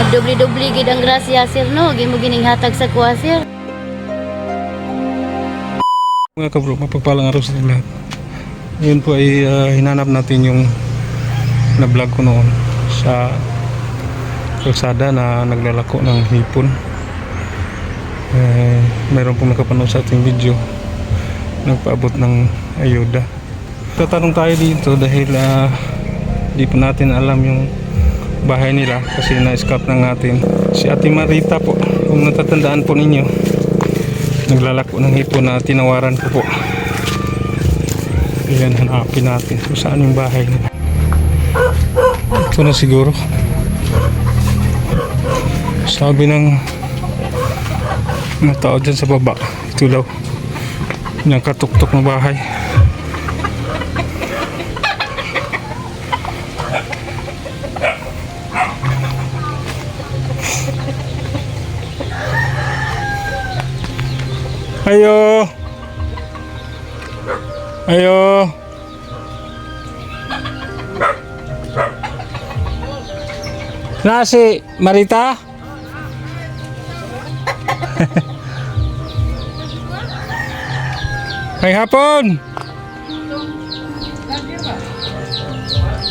Dubli-dubli gid ang grasya sir no, gimo gining hatag sa kuha sir. Mga kabro, mapagpalang araw sa lahat. Ngayon po ay hinanap natin yung na-vlog ko noon sa kalsada na naglalako ng hipon. Mayroon pong nakapanood sa ating video, nagpaabot ng ayuda. Tatanong tayo dito dahil di po natin alam yung bahay nila kasi na-scout na natin. Si Ate Marita po, kung natatandaan po ninyo, naglalako ng hipon na tinawaran ko po. Ayan, hanapin natin kung saan yung bahay nila. Ito na siguro. Sabi ng mga tao dyan sa baba, ito daw yung katuktok na bahay. Ayo. Ayo. Na si Marita? Ay hapon.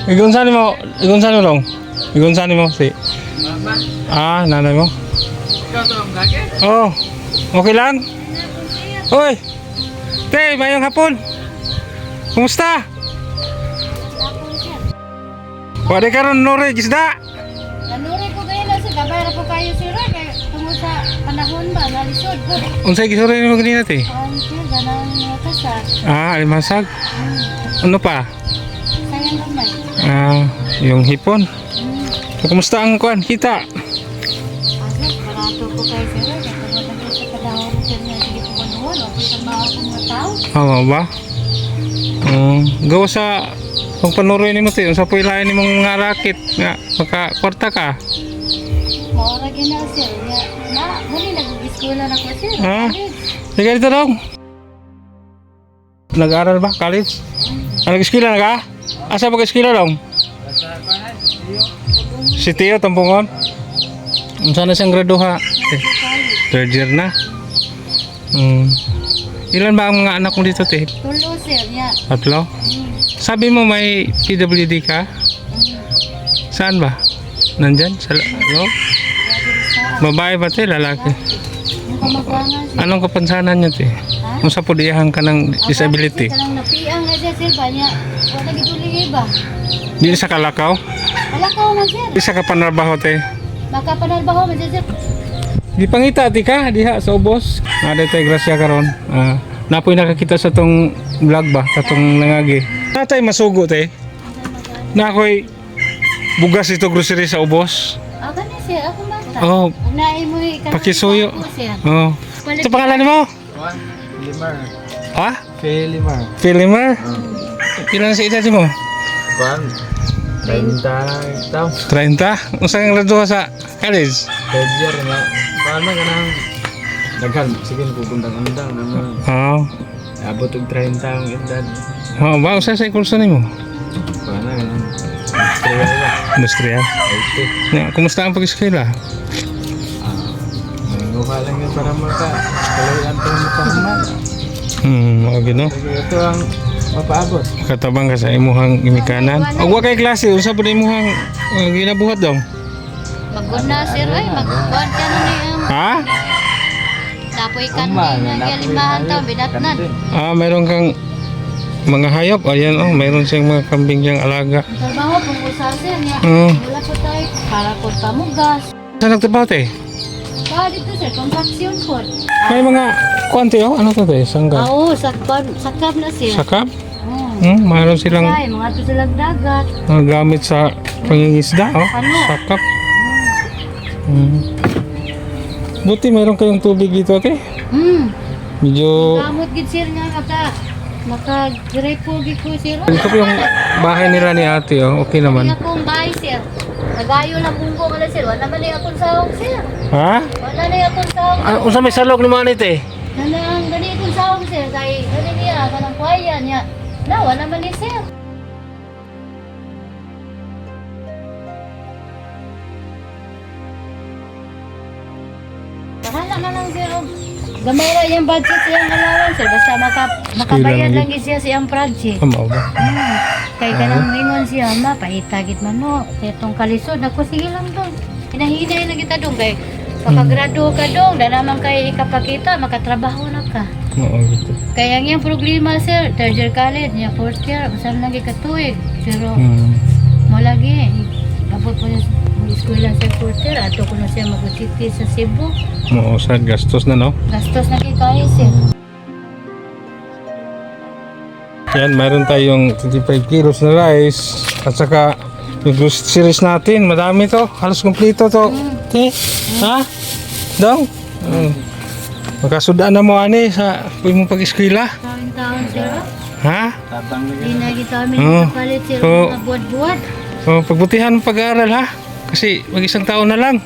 Igunsan mo long. Igunsan mo si. Nanay mo. Ikaw to ang gage? Oh. Okay lang? Hoy. Te, mayong hapon. Kumusta? Wala karon nore gisda. Nanuri ko kayo na sir, gabayra ko kayo sir kay tungo sa panahon ba nalisod ko. Unsay gisore nimo ganina te? Sir, ganang mga kasar. Alimasag. Ano pa? Sayang gamay. Yung hipon. So, kumusta ang kuan kita? Barato ko kayo sir kay tungo sa panahon sir niya sige ko buwan o sa mga akong tao. Ba? Gawa sa kung panuroy nimo te, unsa po ilain nimong nga rakit nga makakwarta ka? Maura gina sir. Muli nag-eskwela na ko sir. Sige dito daw. Nag-aaral ba? College? Nag-eskwela na ka? Asa pag-eskwela daw? Si Tio Tampungon? Unsa na siyang graduha? Third year na? Ilan ba ang mga anak mo dito te? Tulo sir niya. Tatlo? Sabi mo may PWD ka? Saan ba? Nandyan? Sa loob? Babae ba te? Lalaki? Yung kamagwangan sir. Anong kapansanan nyo te? Kung sa pudiyahan ka ng disability? Kanang napiang na siya sir ba niya. Wala gituloy ba? Di sa Kalakaw? Wala ka man sir. Di sa Kapanarbaho te? Makapanalbaho man siya sir. Di pangita ti ka? Diha sa ubos? Nada tayo grasya karon. Napoy nakakita sa tong vlog ba? Katong nangagi. Natay masugo te? Na ako'y bugas ito grocery sa ubos? Gani sir, ako bata. Oh, Naay mo pakisuyo. sir. Oh. Ito pangalan mo? Limar. Ha? Limar. Filimer? Ilan sa edad mo? Kuan. 30 taon. 30? Unsa kang graduha sa college? Third year nga. Kuan man kanang daghan sige pupunta andang naman. Oo. Abot og 30 ang edad. Ba, unsa sa kurso nimo? Kuan na kanang industrial ba. Industrial. Okay. Kumusta ang pag-eskwela? Nanguha lang yan para kalayan pa makahaman. Okay no. Ito ang mapaabot. Katabang ka sa imuhang imikanan. Og wa kay klase, unsa pud imuhang ginabuhat daw? Maguna sir ay magkuan ka na ni Ha? napoy kan ni limahan taon bidatnan. Meron kang mga hayop. Ayan mayroon siyang mga kambing diyang alaga. Trabaho pung usa sir niya. Oo. Wala po tayo para po pamugas. Saan nagtrabaho te? Dito sir, construction po. May mga kwante ano to te? Sangga? Oo, sakab na sir. Sakap? Oo. Mayroon silang Ay, mga to silang dagat. mga gamit sa pangingisda. Ano? Sakap. Buti mayroon kayong tubig dito te. Medyo Kamot gid sir nga naka-repo gid ko sir. ito po yung bahay nila ni ate okay naman. Kaya kung bahay sir. Nagayo na bunggo ka na sir. Wala man niya akong sahog sir. Ha? Wala na niya akong sahog. Unsa may salog ni mga te? Nanang gani akong sahog sir. Kay gani niya kanang kuya niya. Wala man ni sir. Wala na lang sir. Gamay ra yung budget siyang allowance sir. Basta makabayad lang lang gid siya siyang project. Mao ba? Kay kanang mingon siya, ma, paitagit man no. Kaya itong kalisod, ako sige lang dong. Hinahinay na kita dong. Kay pakagrado ka dong, da naman kay ikapakita, makatrabaho na ka. Mao gito. Kaya ang iyang problema sir, third year college, niya fourth year, usan lagi katuig. Pero mo lagi, abot po niya sa eskwela sa fourth year, ato ko na siya mag-city sa Cebu. Mao sad gastos na no. Gastos na kay kayo sir. Yan, mayroon tayong 25 kilos na rice at saka yung groceries natin, madami to, halos kompleto to. Okay? Ha? Dong? Makasudaan na mo ani sa mong pag-eskwela. Taon-taon sir. Ha? Tatang Hindi na kita kami Oo. nakapalit sir, Oo. mga buwad-buwad. So, pagbutihan mo pag-aaral ha? Kasi mag-isang taon na lang.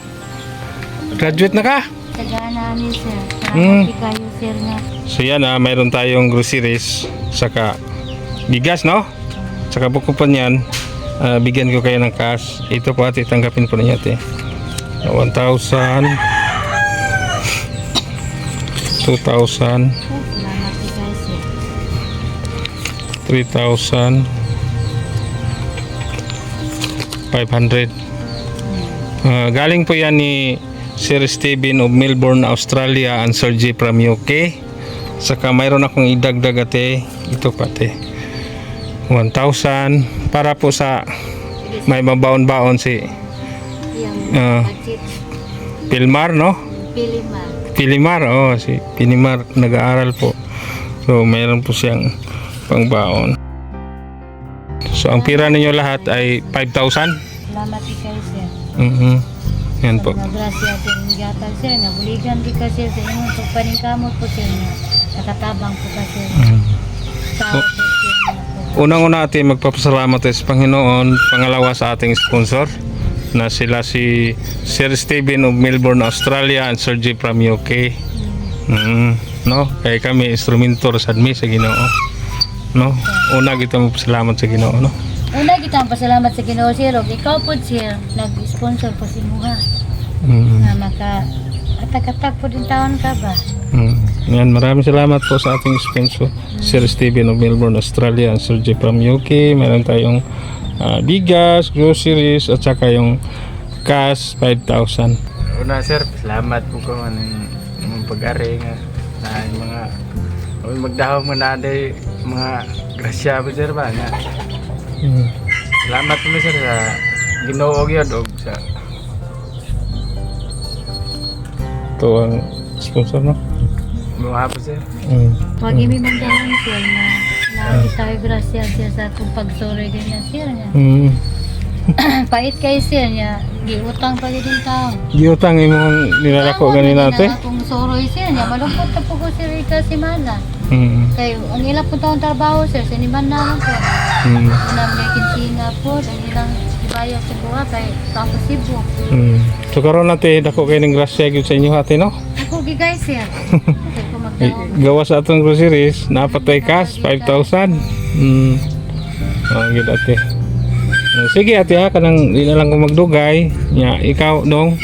Graduate na ka. Tagana ni sir. Mm. Salamat kayo sir nga. So yan mayroon tayong groceries, saka bigas no? Saka buko pa niyan, bigyan ko kayo ng cash. Ito po ate, tanggapin po ninyo ate. 1,000 2,000 Salamat kayo sir. 3,000 500. Galing po yan ni Sir Steven of Melbourne, Australia and Sir G from UK. Saka mayroon akong idagdag ate. Ito pa ate, 1,000 para po sa may mabaon-baon si Yung budget. Pilmar no? Pilima. Pilimar, oh si Pilimar nag-aaral po. So mayroon po siyang pangbaon. So ang pira ninyo lahat ay 5,000. Salamat kayo sir. Yan po. Nagrasya sir ng gatag sir. Nabuligan di ka sir sa inyong pagpaningkamot po sir niya. Nakatabang po ka sir. Tao po sir niya po. Unang-una ating magpapasalamat sa Panginoon, pangalawa sa ating sponsor na sila si Sir Steven of Melbourne, Australia and Sir G from UK. No? Kaya kami instrumentor sa admi sa Ginoo. No? Una kita magpasalamat sa Ginoo, no? Una kita ang pasalamat sa Ginoo sir. O ikaw po sir, nag-sponsor po si Muha. Na maka atak-atak po din taon ka ba? Yan, maraming salamat po sa ating sponsor, Sir Steven of Melbourne, Australia and Sir G from UK. Meron tayong bigas, groceries at saka yung cash 5,000. Una sir, salamat po ko ng pag-ari nga na yung mga magdahom mo na day mga grasya po sir ba nga. Salamat po sir sa Ginoo gyud og sa Ito ang sponsor, no? mga po sir. Huwag imi mandahan sir na lagi tayo grasya sir sa itong pagsuri ganyan sir niya. Pait kayo sir niya. Giutang pa din taon. Giutang imong nilalako ganina ate. Kung soroy sir niya, malungkot na po ko sir ika si Mana. Kayo, ang ilang po taong trabaho sir, siniman naman po. Unang may kinsinga po, ang ilang ibayag sa buha kay Tampo Cebu. So karon ate, dako kayo ng grasya gyud sa inyo ate, no? Ako gigay sir. Kasi ko magdaon. Gawa sa atong groceries, napatay cash 5,000. Gid ate. Sige ate ha, kanang di na lang ko magdugay. Nya ikaw dong.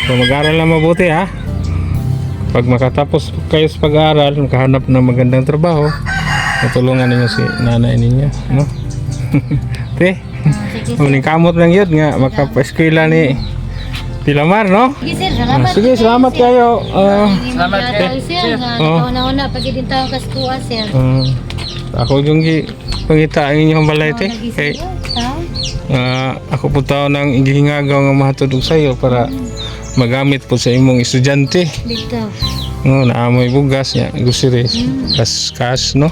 So mag-aral na mabuti ha. Pag makatapos kayo sa pag-aaral, makahanap ng magandang trabaho, matulungan ninyo si nanay ninyo, no? Te, Sige sir. muling kamot lang yun nga, makapa-eskwela ni Pilamar, no? Sige sir, salamat. Sige, salamat kayo. Salamat kayo sir. Nauna-una, pag din tayo kaskuha sir. Ako yung pangita ang inyong balay, te. Kay, ako po tao nang igihingagaw nga mahatod og sayo para magamit po sa imong estudyante. Dito. No, naamoy bugas niya, groceries, cash, no?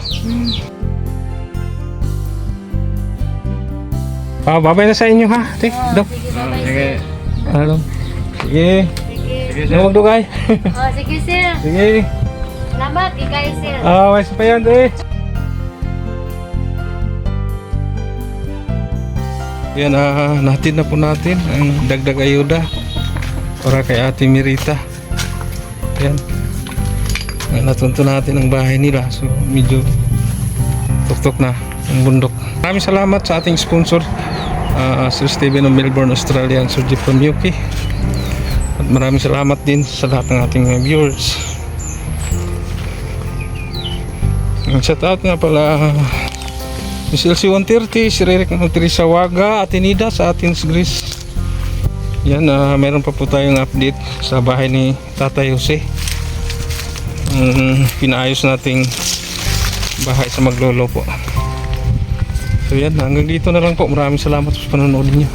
Babay na sa inyo ha, te. Dok. Sige, bye-bye sir. Sige. Ano? Sige. Sige. Sige sir. Ano magdugay? Sige sir. Sige. Salamat, ikay sir. May sapayan, te. Yan, natin na po natin ang dagdag ayuda para kay Ate Mirita. Yan. Natunto natin ang bahay nila. So, medyo tuktok na ang bundok. Maraming salamat sa ating sponsor, Sir Steven of Melbourne, Australia and Sir Jeff from UK. At maraming salamat din sa lahat ng ating mga viewers. Shout out nga pala Miss LC 130, si Rerek ng Teresa Waga, Ate Nida sa Athens, Greece. Yan, meron pa po tayong update sa bahay ni Tatay Jose. Pinaayos nating bahay sa Maglolo po. So yan, hanggang dito na lang po. Maraming salamat sa panonood niyo.